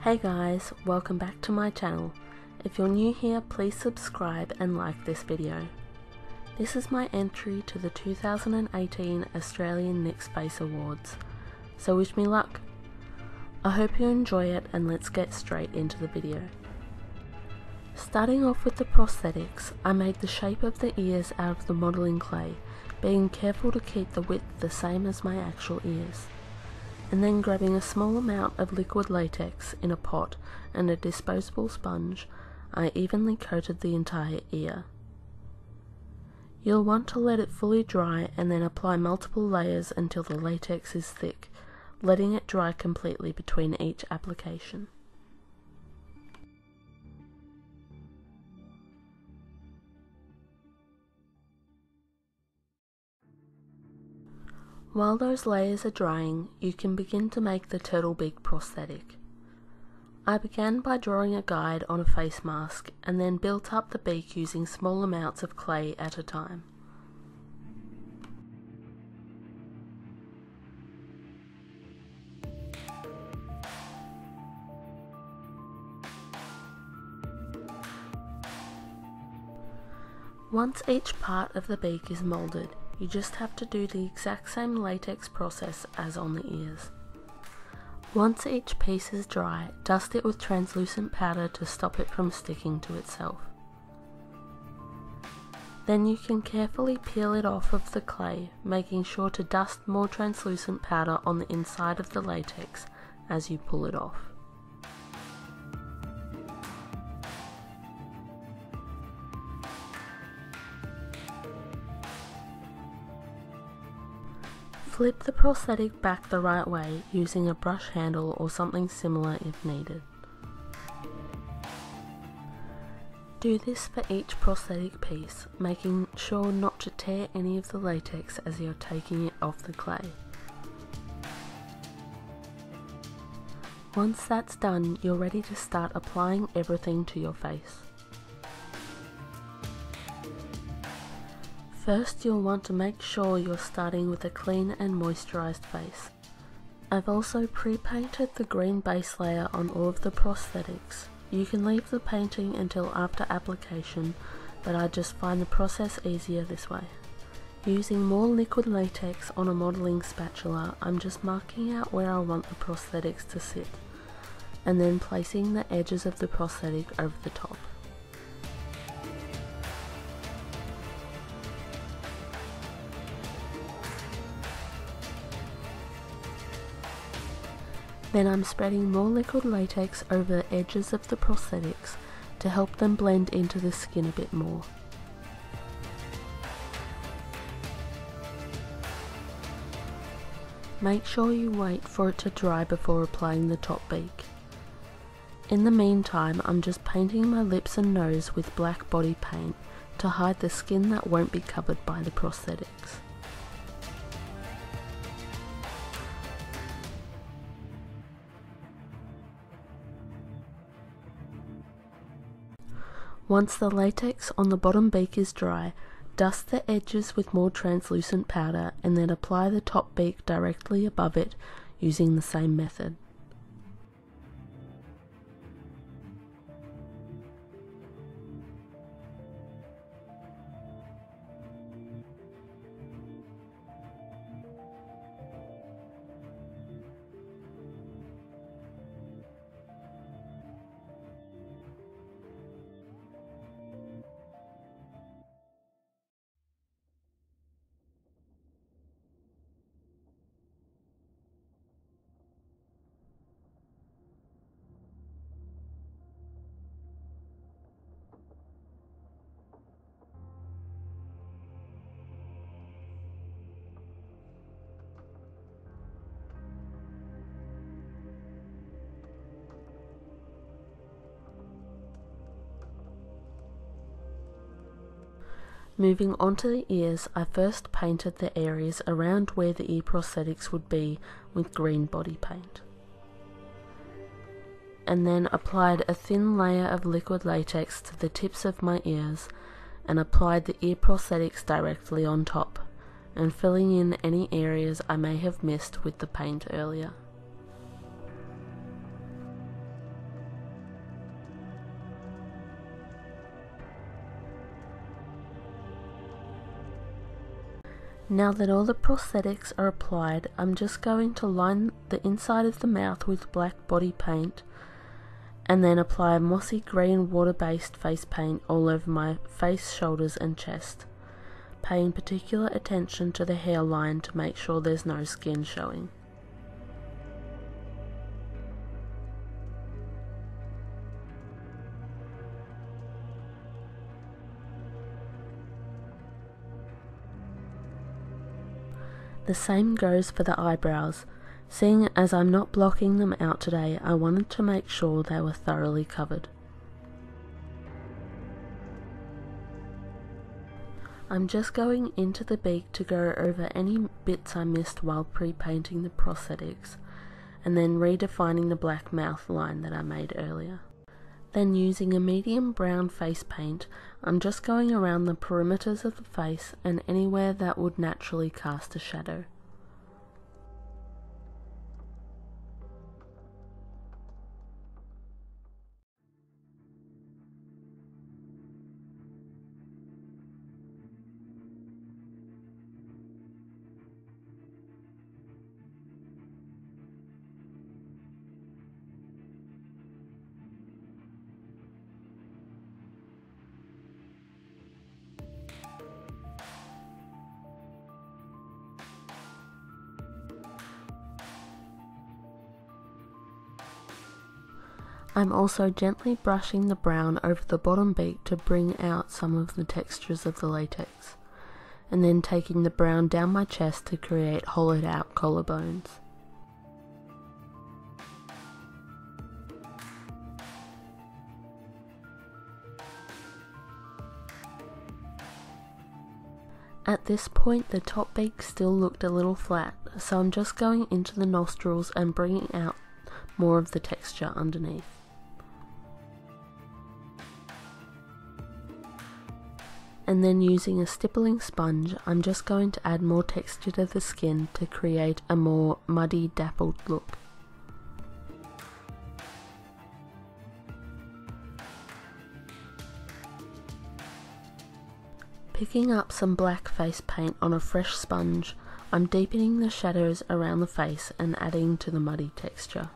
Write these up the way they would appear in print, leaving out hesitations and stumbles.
Hey guys, welcome back to my channel. If you're new here, please subscribe and like this video. This is my entry to the 2018 Australian NYX Face Awards, so wish me luck. I hope you enjoy it and let's get straight into the video. Starting off with the prosthetics, I made the shape of the ears out of the modelling clay, being careful to keep the width the same as my actual ears. And then grabbing a small amount of liquid latex in a pot and a disposable sponge, I evenly coated the entire ear. You'll want to let it fully dry and then apply multiple layers until the latex is thick, letting it dry completely between each application. While those layers are drying, you can begin to make the turtle beak prosthetic. I began by drawing a guide on a face mask and then built up the beak using small amounts of clay at a time. Once each part of the beak is moulded, you just have to do the exact same latex process as on the ears. Once each piece is dry, dust it with translucent powder to stop it from sticking to itself. Then you can carefully peel it off of the clay, making sure to dust more translucent powder on the inside of the latex as you pull it off. Flip the prosthetic back the right way using a brush handle or something similar if needed. Do this for each prosthetic piece, making sure not to tear any of the latex as you're taking it off the clay. Once that's done, you're ready to start applying everything to your face. First, you'll want to make sure you're starting with a clean and moisturised face. I've also pre-painted the green base layer on all of the prosthetics. You can leave the painting until after application, but I just find the process easier this way. Using more liquid latex on a modelling spatula, I'm just marking out where I want the prosthetics to sit, and then placing the edges of the prosthetic over the top. Then I'm spreading more liquid latex over the edges of the prosthetics to help them blend into the skin a bit more. Make sure you wait for it to dry before applying the top beak. In the meantime, I'm just painting my lips and nose with black body paint to hide the skin that won't be covered by the prosthetics. Once the latex on the bottom beak is dry, dust the edges with more translucent powder and then apply the top beak directly above it using the same method. Moving on to the ears, I first painted the areas around where the ear prosthetics would be with green body paint, and then applied a thin layer of liquid latex to the tips of my ears and applied the ear prosthetics directly on top, and filling in any areas I may have missed with the paint earlier. Now that all the prosthetics are applied, I'm just going to line the inside of the mouth with black body paint and then apply mossy green water-based face paint all over my face, shoulders and chest, paying particular attention to the hairline to make sure there's no skin showing. The same goes for the eyebrows. Seeing as I'm not blocking them out today, I wanted to make sure they were thoroughly covered. I'm just going into the beak to go over any bits I missed while pre-painting the prosthetics, and then redefining the black mouth line that I made earlier. Then using a medium brown face paint, I'm just going around the perimeters of the face and anywhere that would naturally cast a shadow. I'm also gently brushing the brown over the bottom beak to bring out some of the textures of the latex, and then taking the brown down my chest to create hollowed out collarbones. At this point the top beak still looked a little flat, so I'm just going into the nostrils and bringing out more of the texture underneath. And then using a stippling sponge, I'm just going to add more texture to the skin to create a more muddy, dappled look. Picking up some black face paint on a fresh sponge, I'm deepening the shadows around the face and adding to the muddy texture.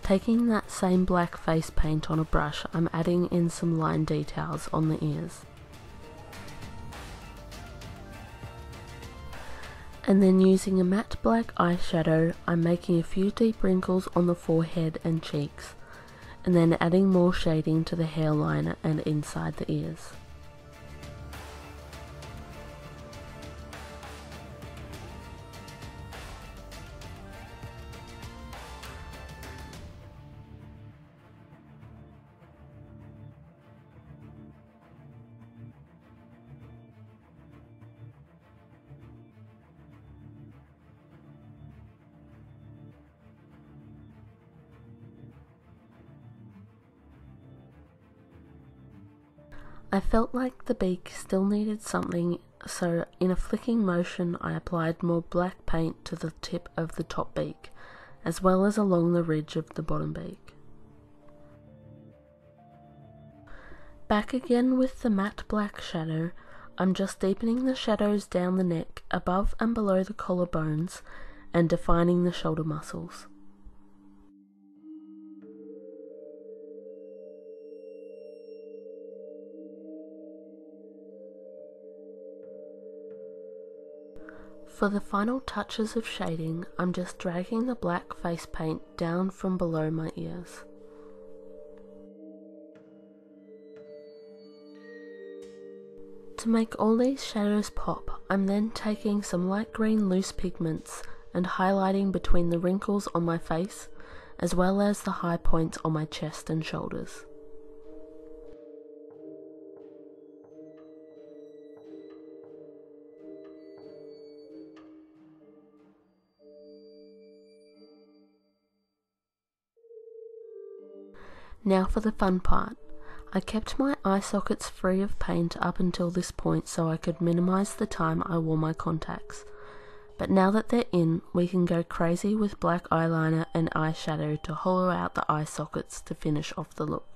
Taking that same black face paint on a brush, I'm adding in some line details on the ears. And then using a matte black eyeshadow, I'm making a few deep wrinkles on the forehead and cheeks, and then adding more shading to the hairline and inside the ears. I felt like the beak still needed something, so in a flicking motion I applied more black paint to the tip of the top beak, as well as along the ridge of the bottom beak. Back again with the matte black shadow, I'm just deepening the shadows down the neck, above and below the collarbones, and defining the shoulder muscles. For the final touches of shading, I'm just dragging the black face paint down from below my ears. To make all these shadows pop, I'm then taking some light green loose pigments and highlighting between the wrinkles on my face, as well as the high points on my chest and shoulders. Now for the fun part. I kept my eye sockets free of paint up until this point so I could minimise the time I wore my contacts. But now that they're in, we can go crazy with black eyeliner and eyeshadow to hollow out the eye sockets to finish off the look.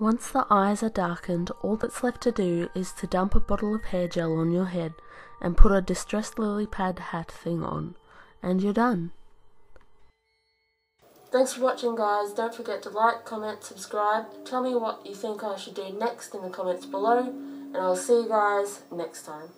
Once the eyes are darkened, all that's left to do is to dump a bottle of hair gel on your head and put a distressed lily pad hat thing on, and you're done. Thanks for watching, guys. Don't forget to like, comment, subscribe. Tell me what you think I should do next in the comments below, and I'll see you guys next time.